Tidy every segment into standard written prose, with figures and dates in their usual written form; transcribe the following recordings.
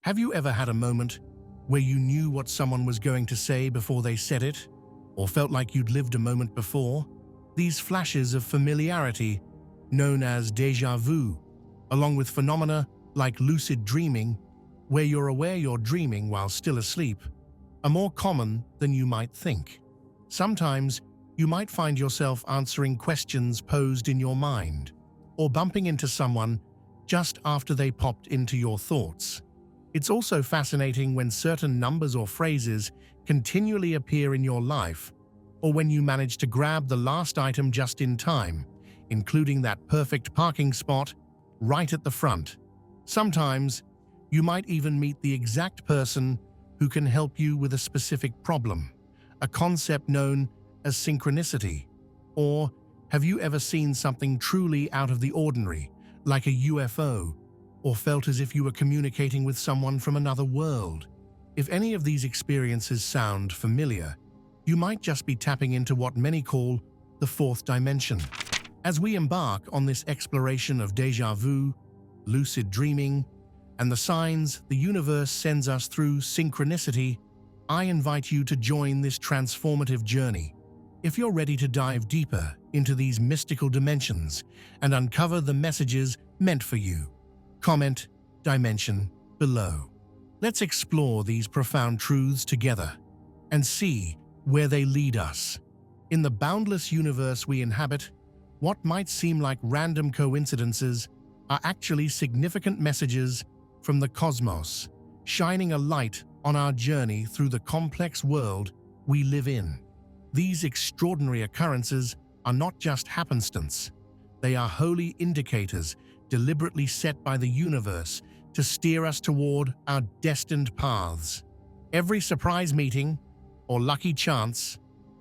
Have you ever had a moment where you knew what someone was going to say before they said it, or felt like you'd lived a moment before? These flashes of familiarity, known as déjà vu, along with phenomena like lucid dreaming, where you're aware you're dreaming while still asleep, are more common than you might think. Sometimes, you might find yourself answering questions posed in your mind, or bumping into someone just after they popped into your thoughts. It's also fascinating when certain numbers or phrases continually appear in your life, or when you manage to grab the last item just in time, including that perfect parking spot right at the front. Sometimes, you might even meet the exact person who can help you with a specific problem, a concept known as synchronicity. Or have you ever seen something truly out of the ordinary, like a UFO, or felt as if you were communicating with someone from another world? If any of these experiences sound familiar, you might just be tapping into what many call the fourth dimension. As we embark on this exploration of déjà vu, lucid dreaming, and the signs the universe sends us through synchronicity, I invite you to join this transformative journey. If you're ready to dive deeper into these mystical dimensions and uncover the messages meant for you, comment dimension below. Let's explore these profound truths together and see where they lead us. In the boundless universe we inhabit, what might seem like random coincidences are actually significant messages from the cosmos, shining a light on our journey through the complex world we live in. These extraordinary occurrences are not just happenstance. They are holy indicators deliberately set by the universe to steer us toward our destined paths. Every surprise meeting or lucky chance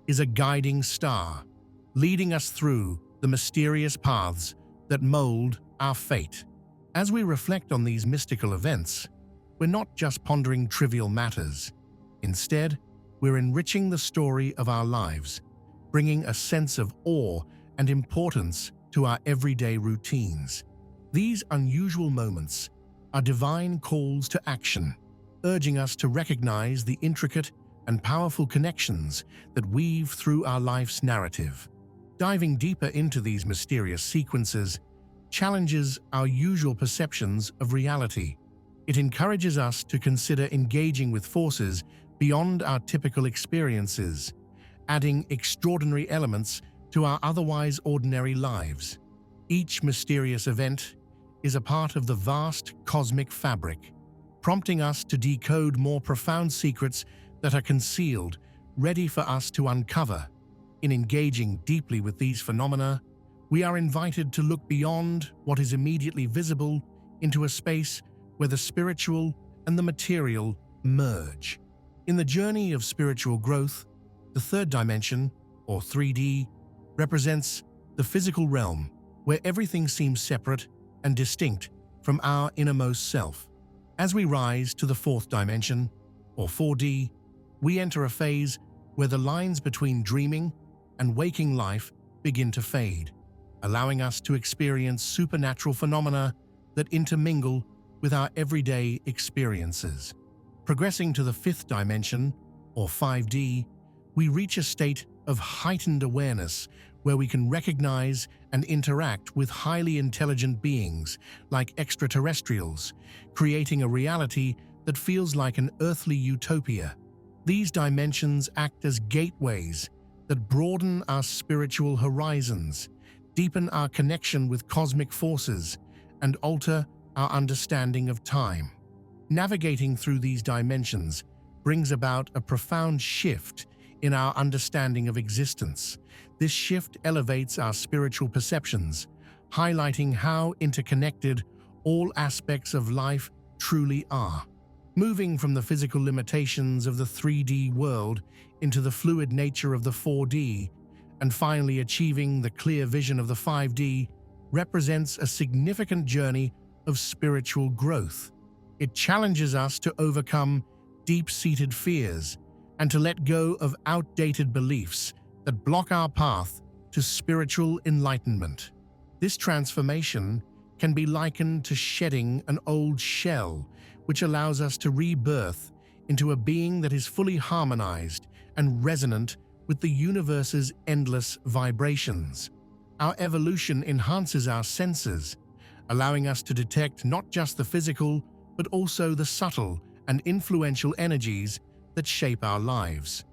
is a guiding star, leading us through the mysterious paths that mold our fate. As we reflect on these mystical events, we're not just pondering trivial matters. Instead, we're enriching the story of our lives, bringing a sense of awe and importance to our everyday routines. These unusual moments are divine calls to action, urging us to recognize the intricate and powerful connections that weave through our life's narrative. Diving deeper into these mysterious sequences challenges our usual perceptions of reality. It encourages us to consider engaging with forces beyond our typical experiences, adding extraordinary elements to our otherwise ordinary lives. Each mysterious event is a part of the vast cosmic fabric, prompting us to decode more profound secrets that are concealed, ready for us to uncover. In engaging deeply with these phenomena, we are invited to look beyond what is immediately visible into a space where the spiritual and the material merge. In the journey of spiritual growth, the third dimension, or 3D, represents the physical realm, where everything seems separate and distinct from our innermost self. As we rise to the fourth dimension, or 4D, we enter a phase where the lines between dreaming and waking life begin to fade, allowing us to experience supernatural phenomena that intermingle with our everyday experiences. Progressing to the fifth dimension, or 5D, we reach a state of heightened awareness where we can recognize and interact with highly intelligent beings like extraterrestrials, creating a reality that feels like an earthly utopia. These dimensions act as gateways that broaden our spiritual horizons, deepen our connection with cosmic forces, and alter our understanding of time. Navigating through these dimensions brings about a profound shift in our understanding of existence. This shift elevates our spiritual perceptions, highlighting how interconnected all aspects of life truly are. Moving from the physical limitations of the 3D world into the fluid nature of the 4D, and finally achieving the clear vision of the 5D, represents a significant journey of spiritual growth. It challenges us to overcome deep-seated fears and to let go of outdated beliefs that block our path to spiritual enlightenment. This transformation can be likened to shedding an old shell, which allows us to rebirth into a being that is fully harmonized and resonant with the universe's endless vibrations. Our evolution enhances our senses, allowing us to detect not just the physical, but also the subtle and influential energies that shape our lives.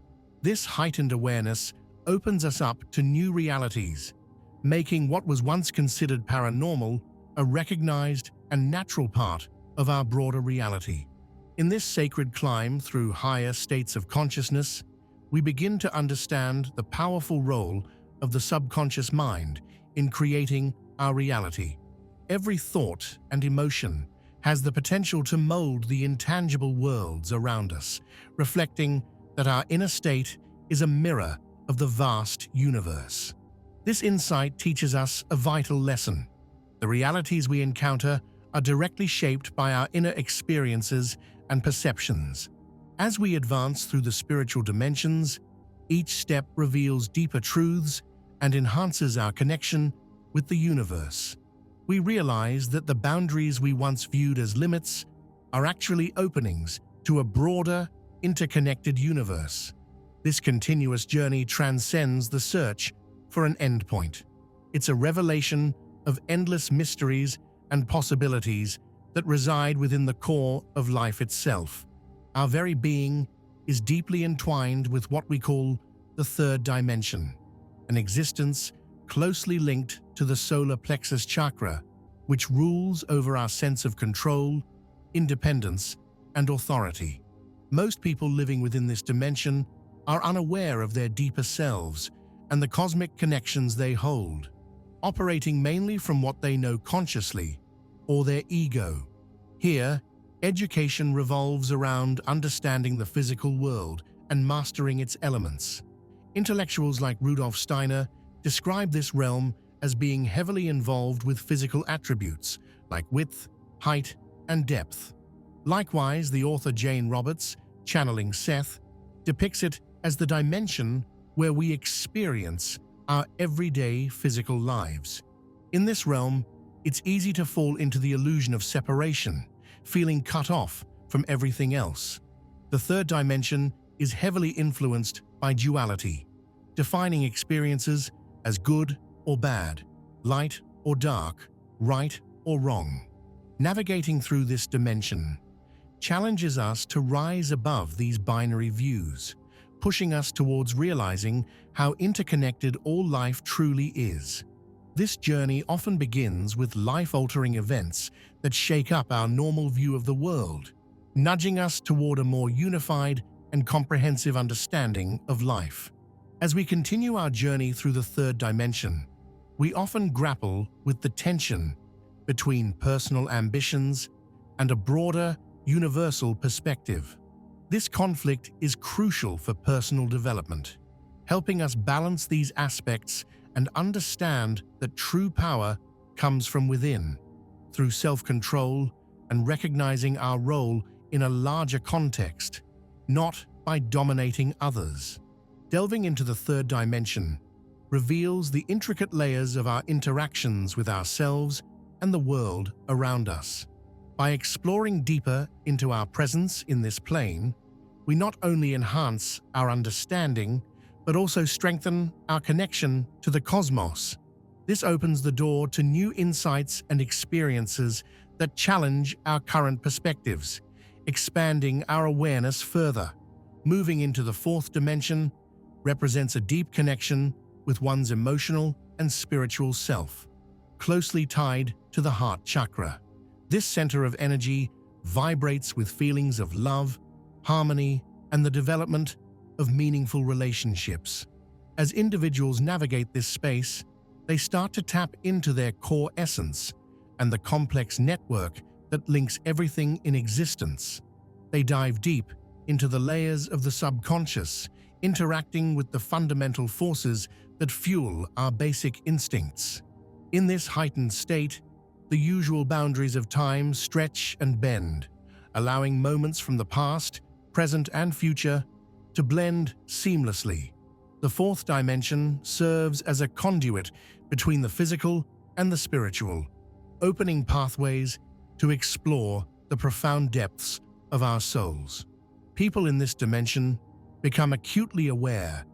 This heightened awareness opens us up to new realities, making what was once considered paranormal a recognized and natural part of our broader reality. In this sacred climb through higher states of consciousness, we begin to understand the powerful role of the subconscious mind in creating our reality. Every thought and emotion has the potential to mold the intangible worlds around us, reflecting that our inner state is a mirror of the vast universe. This insight teaches us a vital lesson. The realities we encounter are directly shaped by our inner experiences and perceptions. As we advance through the spiritual dimensions, each step reveals deeper truths and enhances our connection with the universe. We realize that the boundaries we once viewed as limits are actually openings to a broader, interconnected universe. This continuous journey transcends the search for an endpoint. It's a revelation of endless mysteries and possibilities that reside within the core of life itself. Our very being is deeply entwined with what we call the third dimension, an existence closely linked to the solar plexus chakra, which rules over our sense of control, independence, and authority. Most people living within this dimension are unaware of their deeper selves and the cosmic connections they hold, operating mainly from what they know consciously or their ego. Here, education revolves around understanding the physical world and mastering its elements. Intellectuals like Rudolf Steiner describe this realm as being heavily involved with physical attributes like width, height, and depth. Likewise, the author Jane Roberts, channeling Seth, depicts it as the dimension where we experience our everyday physical lives. In this realm, it's easy to fall into the illusion of separation, feeling cut off from everything else. The third dimension is heavily influenced by duality, defining experiences as good or bad, light or dark, right or wrong. Navigating through this dimension challenges us to rise above these binary views, pushing us towards realizing how interconnected all life truly is. This journey often begins with life-altering events that shake up our normal view of the world, nudging us toward a more unified and comprehensive understanding of life. As we continue our journey through the third dimension, we often grapple with the tension between personal ambitions and a broader, universal perspective. This conflict is crucial for personal development, helping us balance these aspects and understand that true power comes from within, through self-control and recognizing our role in a larger context, not by dominating others. Delving into the third dimension reveals the intricate layers of our interactions with ourselves and the world around us. By exploring deeper into our presence in this plane, we not only enhance our understanding, but also strengthen our connection to the cosmos. This opens the door to new insights and experiences that challenge our current perspectives, expanding our awareness further. Moving into the fourth dimension represents a deep connection with one's emotional and spiritual self, closely tied to the heart chakra. This center of energy vibrates with feelings of love, harmony, and the development of meaningful relationships. As individuals navigate this space, they start to tap into their core essence and the complex network that links everything in existence. They dive deep into the layers of the subconscious, interacting with the fundamental forces that fuel our basic instincts. In this heightened state, the usual boundaries of time stretch and bend, allowing moments from the past, present, and future to blend seamlessly. The fourth dimension serves as a conduit between the physical and the spiritual, opening pathways to explore the profound depths of our souls. People in this dimension become acutely aware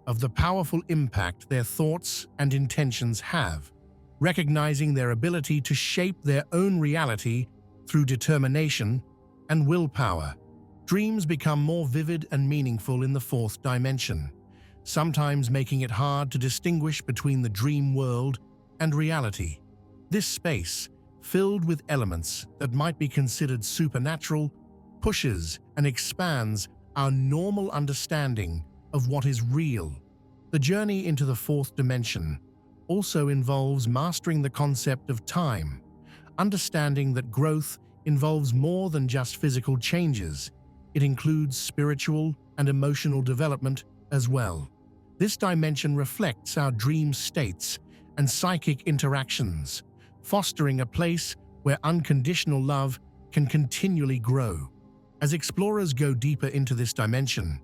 of the powerful impact their thoughts and intentions have, recognizing their ability to shape their own reality through determination and willpower. Dreams become more vivid and meaningful in the fourth dimension, sometimes making it hard to distinguish between the dream world and reality. This space, filled with elements that might be considered supernatural, pushes and expands our normal understanding of what is real. The journey into the fourth dimension also involves mastering the concept of time, understanding that growth involves more than just physical changes. It includes spiritual and emotional development as well. This dimension reflects our dream states and psychic interactions, fostering a place where unconditional love can continually grow. As explorers go deeper into this dimension,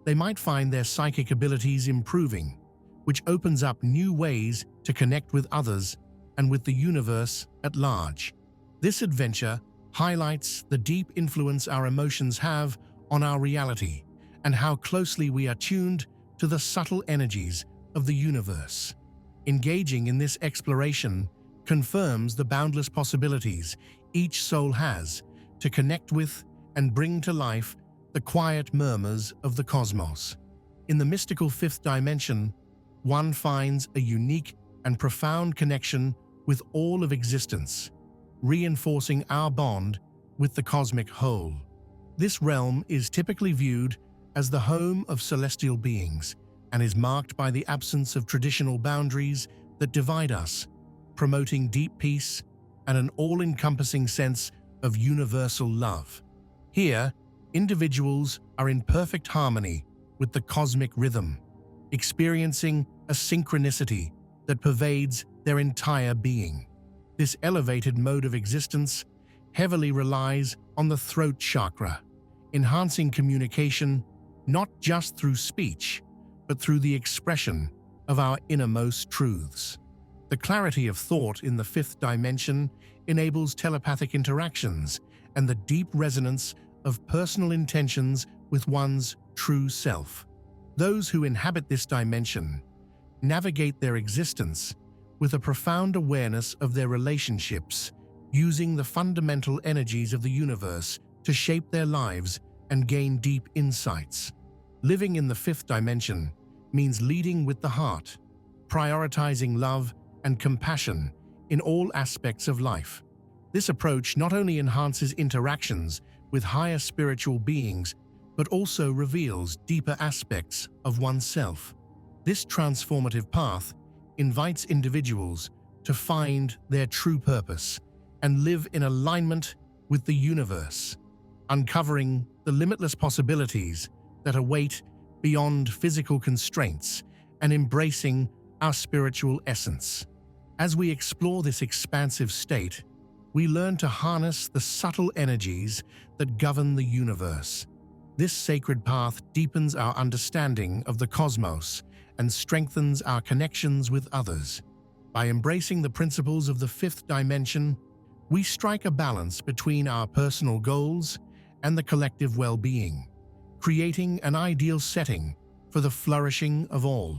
they might find their psychic abilities improving, which opens up new ways to connect with others and with the universe at large. This adventure highlights the deep influence our emotions have on our reality and how closely we are tuned to the subtle energies of the universe. Engaging in this exploration confirms the boundless possibilities each soul has to connect with and bring to life the quiet murmurs of the cosmos. In the mystical fifth dimension, one finds a unique and profound connection with all of existence, reinforcing our bond with the cosmic whole. This realm is typically viewed as the home of celestial beings and is marked by the absence of traditional boundaries that divide us, promoting deep peace and an all-encompassing sense of universal love. Here, individuals are in perfect harmony with the cosmic rhythm, experiencing a synchronicity that pervades their entire being. This elevated mode of existence heavily relies on the throat chakra, enhancing communication not just through speech, but through the expression of our innermost truths. The clarity of thought in the fifth dimension enables telepathic interactions and the deep resonance of personal intentions with one's true self. Those who inhabit this dimension navigate their existence with a profound awareness of their relationships, using the fundamental energies of the universe to shape their lives and gain deep insights. Living in the fifth dimension means leading with the heart, prioritizing love and compassion in all aspects of life. This approach not only enhances interactions with higher spiritual beings, but also reveals deeper aspects of oneself. This transformative path invites individuals to find their true purpose and live in alignment with the universe, uncovering the limitless possibilities that await beyond physical constraints and embracing our spiritual essence. As we explore this expansive state, we learn to harness the subtle energies that govern the universe. This sacred path deepens our understanding of the cosmos and strengthens our connections with others. By embracing the principles of the fifth dimension, we strike a balance between our personal goals and the collective well-being, creating an ideal setting for the flourishing of all.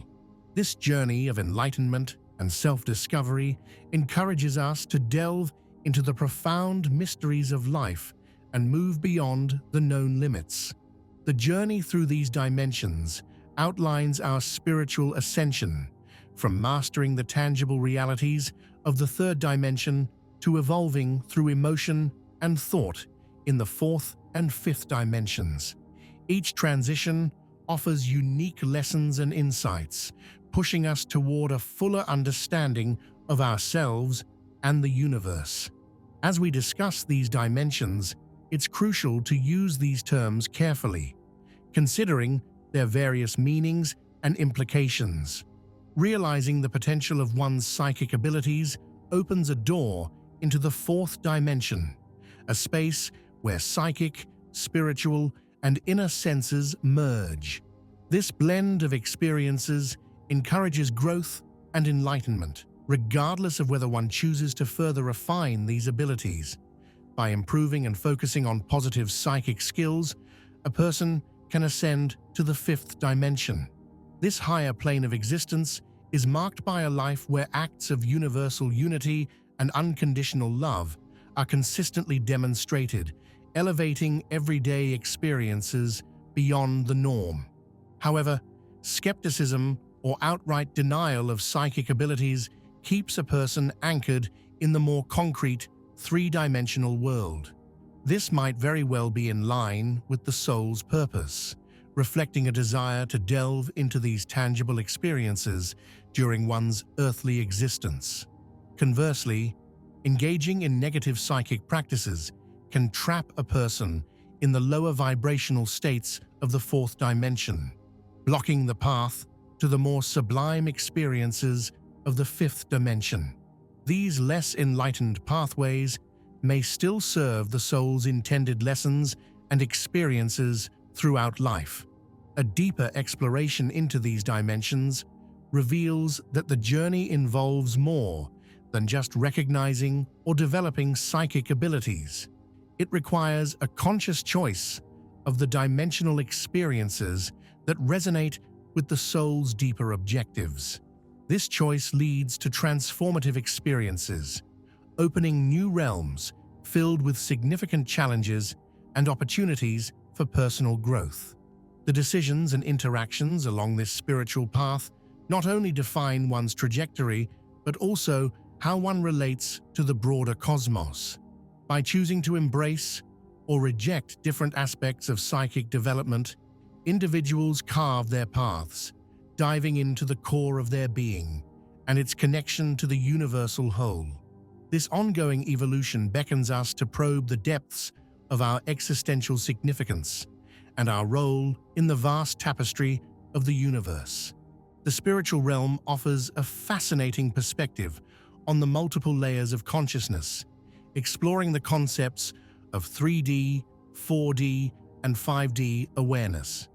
This journey of enlightenment and self-discovery encourages us to delve into the profound mysteries of life and move beyond the known limits. The journey through these dimensions outlines our spiritual ascension, from mastering the tangible realities of the third dimension to evolving through emotion and thought in the fourth and fifth dimensions. Each transition offers unique lessons and insights, pushing us toward a fuller understanding of ourselves and the universe. As we discuss these dimensions, it's crucial to use these terms carefully, considering their various meanings and implications. Realizing the potential of one's psychic abilities opens a door into the fourth dimension, a space where psychic, spiritual, and inner senses merge. This blend of experiences encourages growth and enlightenment, regardless of whether one chooses to further refine these abilities. By improving and focusing on positive psychic skills, a person can ascend to the fifth dimension. This higher plane of existence is marked by a life where acts of universal unity and unconditional love are consistently demonstrated, elevating everyday experiences beyond the norm. However, skepticism or outright denial of psychic abilities keeps a person anchored in the more concrete, three-dimensional world. This might very well be in line with the soul's purpose, reflecting a desire to delve into these tangible experiences during one's earthly existence. Conversely, engaging in negative psychic practices can trap a person in the lower vibrational states of the fourth dimension, blocking the path to the more sublime experiences of the fifth dimension. These less enlightened pathways may still serve the soul's intended lessons and experiences throughout life. A deeper exploration into these dimensions reveals that the journey involves more than just recognizing or developing psychic abilities. It requires a conscious choice of the dimensional experiences that resonate with the soul's deeper objectives. This choice leads to transformative experiences, opening new realms filled with significant challenges and opportunities for personal growth. The decisions and interactions along this spiritual path not only define one's trajectory, but also how one relates to the broader cosmos. By choosing to embrace or reject different aspects of psychic development, individuals carve their paths, diving into the core of their being and its connection to the universal whole. This ongoing evolution beckons us to probe the depths of our existential significance and our role in the vast tapestry of the universe. The spiritual realm offers a fascinating perspective on the multiple layers of consciousness, exploring the concepts of 3D, 4D, and 5D awareness.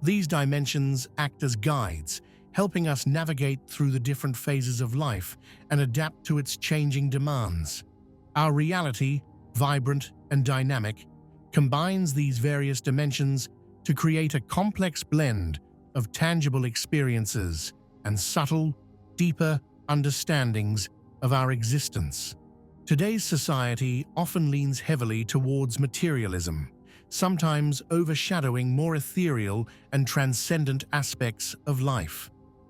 These dimensions act as guides, helping us navigate through the different phases of life and adapt to its changing demands. Our reality, vibrant and dynamic, combines these various dimensions to create a complex blend of tangible experiences and subtle, deeper understandings of our existence. Today's society often leans heavily towards materialism, sometimes overshadowing more ethereal and transcendent aspects of life.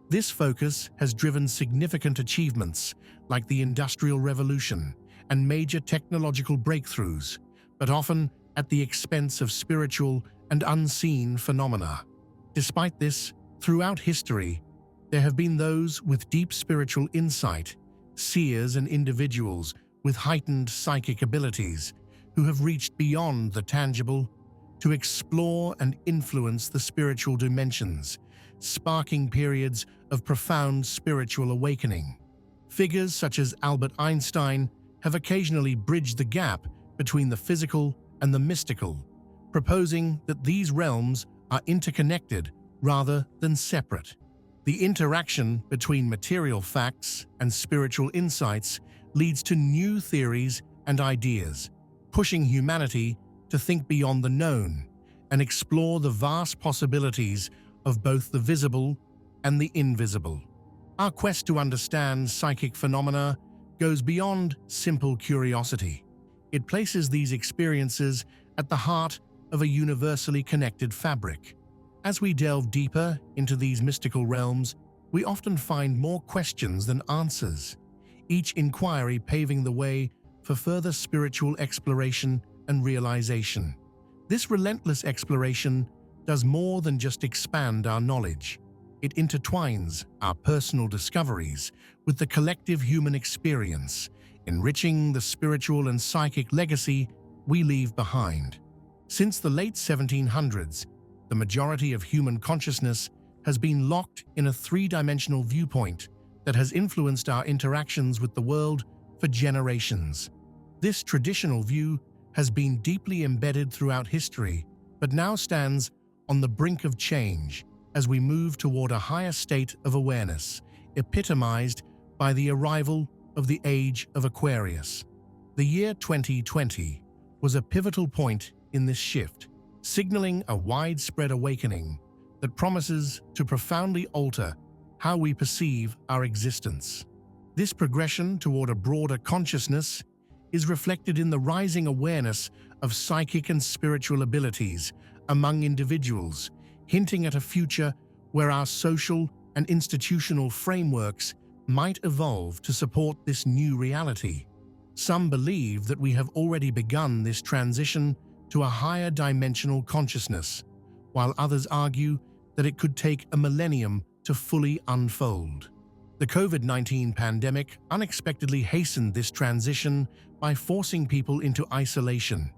This focus has driven significant achievements like the Industrial Revolution and major technological breakthroughs, but often at the expense of spiritual and unseen phenomena. Despite this, throughout history, there have been those with deep spiritual insight, seers and individuals with heightened psychic abilities who have reached beyond the tangible to explore and influence the spiritual dimensions, sparking periods of profound spiritual awakening. Figures such as Albert Einstein have occasionally bridged the gap between the physical and the mystical, proposing that these realms are interconnected rather than separate. The interaction between material facts and spiritual insights leads to new theories and ideas, pushing humanity to think beyond the known and explore the vast possibilities of both the visible and the invisible. Our quest to understand psychic phenomena goes beyond simple curiosity. It places these experiences at the heart of a universally connected fabric. As we delve deeper into these mystical realms, we often find more questions than answers, each inquiry paving the way for further spiritual exploration and realization. This relentless exploration does more than just expand our knowledge. It intertwines our personal discoveries with the collective human experience, enriching the spiritual and psychic legacy we leave behind. Since the late 1700s, the majority of human consciousness has been locked in a three-dimensional viewpoint that has influenced our interactions with the world for generations. This traditional view has been deeply embedded throughout history, but now stands on the brink of change as we move toward a higher state of awareness, epitomized by the arrival of the Age of Aquarius. The year 2020 was a pivotal point in this shift, signaling a widespread awakening that promises to profoundly alter how we perceive our existence. This progression toward a broader consciousness is reflected in the rising awareness of psychic and spiritual abilities among individuals, hinting at a future where our social and institutional frameworks might evolve to support this new reality. Some believe that we have already begun this transition to a higher dimensional consciousness, while others argue that it could take a millennium to fully unfold. The COVID-19 pandemic unexpectedly hastened this transition by forcing people into isolation,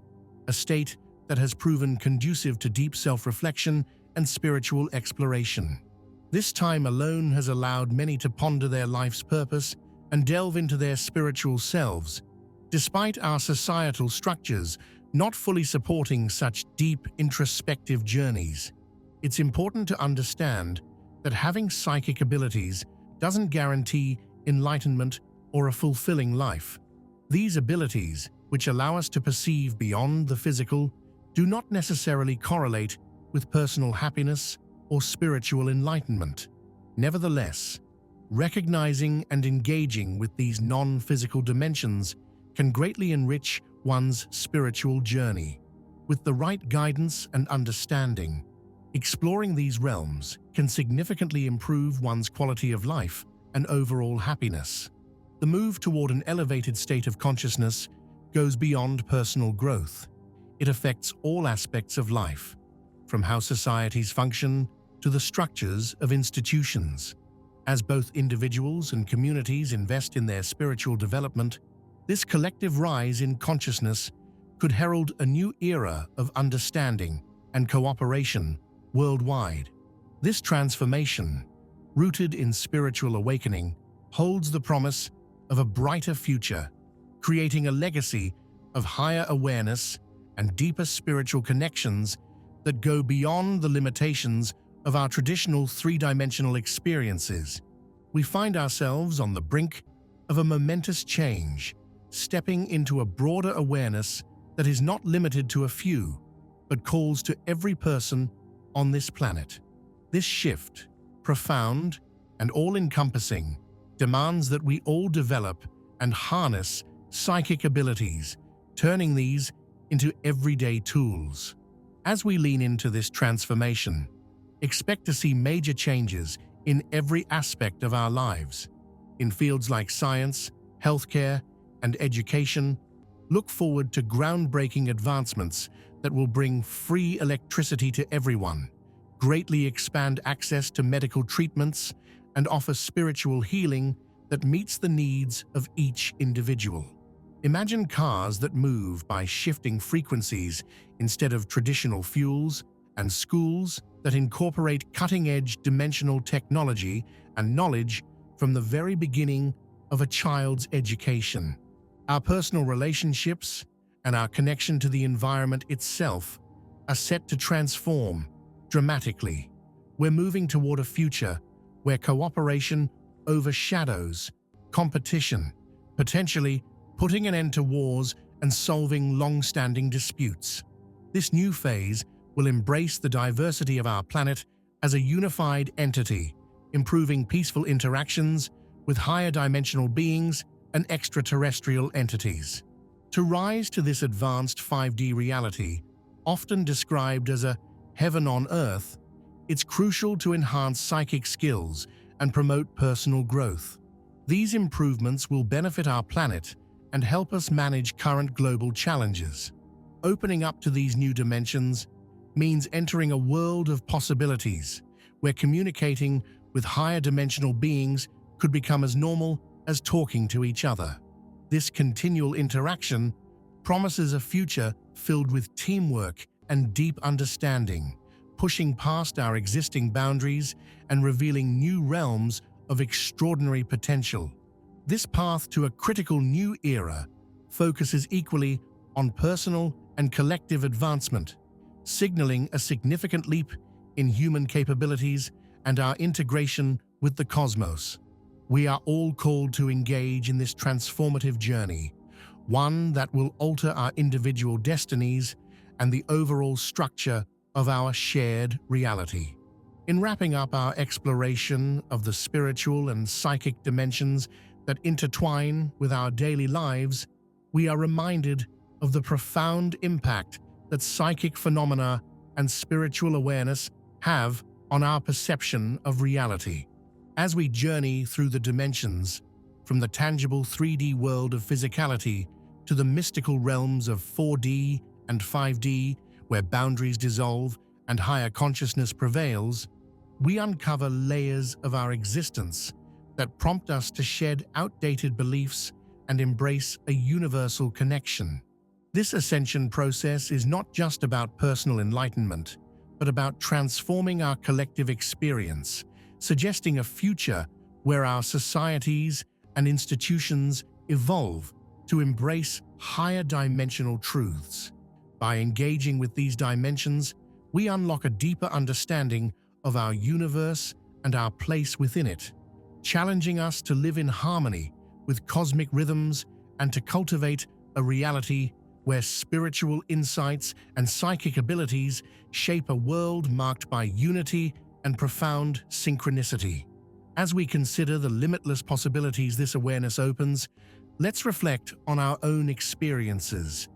a state that has proven conducive to deep self-reflection and spiritual exploration. This time alone has allowed many to ponder their life's purpose and delve into their spiritual selves, despite our societal structures not fully supporting such deep introspective journeys. It's important to understand that having psychic abilities doesn't guarantee enlightenment or a fulfilling life. These abilities, which allow us to perceive beyond the physical, do not necessarily correlate with personal happiness or spiritual enlightenment. Nevertheless, recognizing and engaging with these non-physical dimensions can greatly enrich one's spiritual journey. With the right guidance and understanding, exploring these realms can significantly improve one's quality of life and overall happiness. The move toward an elevated state of consciousness goes beyond personal growth. It affects all aspects of life, from how societies function to the structures of institutions. As both individuals and communities invest in their spiritual development, this collective rise in consciousness could herald a new era of understanding and cooperation worldwide. This transformation, rooted in spiritual awakening, holds the promise of a brighter future, creating a legacy of higher awareness and deeper spiritual connections that go beyond the limitations of our traditional three-dimensional experiences. We find ourselves on the brink of a momentous change, stepping into a broader awareness that is not limited to a few, but calls to every person on this planet. This shift, profound and all-encompassing, demands that we all develop and harness psychic abilities, turning these into everyday tools. As we lean into this transformation, expect to see major changes in every aspect of our lives. In fields like science, healthcare, and education, look forward to groundbreaking advancements that will bring free electricity to everyone, greatly expand access to medical treatments, and offer spiritual healing that meets the needs of each individual. Imagine cars that move by shifting frequencies instead of traditional fuels, and schools that incorporate cutting-edge dimensional technology and knowledge from the very beginning of a child's education. Our personal relationships and our connection to the environment itself are set to transform dramatically. We're moving toward a future where cooperation overshadows competition, potentially putting an end to wars and solving long-standing disputes. This new phase will embrace the diversity of our planet as a unified entity, improving peaceful interactions with higher dimensional beings and extraterrestrial entities. To rise to this advanced 5D reality, often described as a heaven on earth, it's crucial to enhance psychic skills and promote personal growth. These improvements will benefit our planet and help us manage current global challenges. Opening up to these new dimensions means entering a world of possibilities where communicating with higher dimensional beings could become as normal as talking to each other. This continual interaction promises a future filled with teamwork and deep understanding, pushing past our existing boundaries and revealing new realms of extraordinary potential. This path to a critical new era focuses equally on personal and collective advancement, signaling a significant leap in human capabilities and our integration with the cosmos. We are all called to engage in this transformative journey, one that will alter our individual destinies and the overall structure of our shared reality. In wrapping up our exploration of the spiritual and psychic dimensions that intertwine with our daily lives, we are reminded of the profound impact that psychic phenomena and spiritual awareness have on our perception of reality. As we journey through the dimensions, from the tangible 3D world of physicality to the mystical realms of 4D and 5D, where boundaries dissolve and higher consciousness prevails, we uncover layers of our existence that prompt us to shed outdated beliefs and embrace a universal connection. This ascension process is not just about personal enlightenment, but about transforming our collective experience, suggesting a future where our societies and institutions evolve to embrace higher dimensional truths. By engaging with these dimensions, we unlock a deeper understanding of our universe and our place within it, challenging us to live in harmony with cosmic rhythms and to cultivate a reality where spiritual insights and psychic abilities shape a world marked by unity and profound synchronicity. As we consider the limitless possibilities this awareness opens, let's reflect on our own experiences.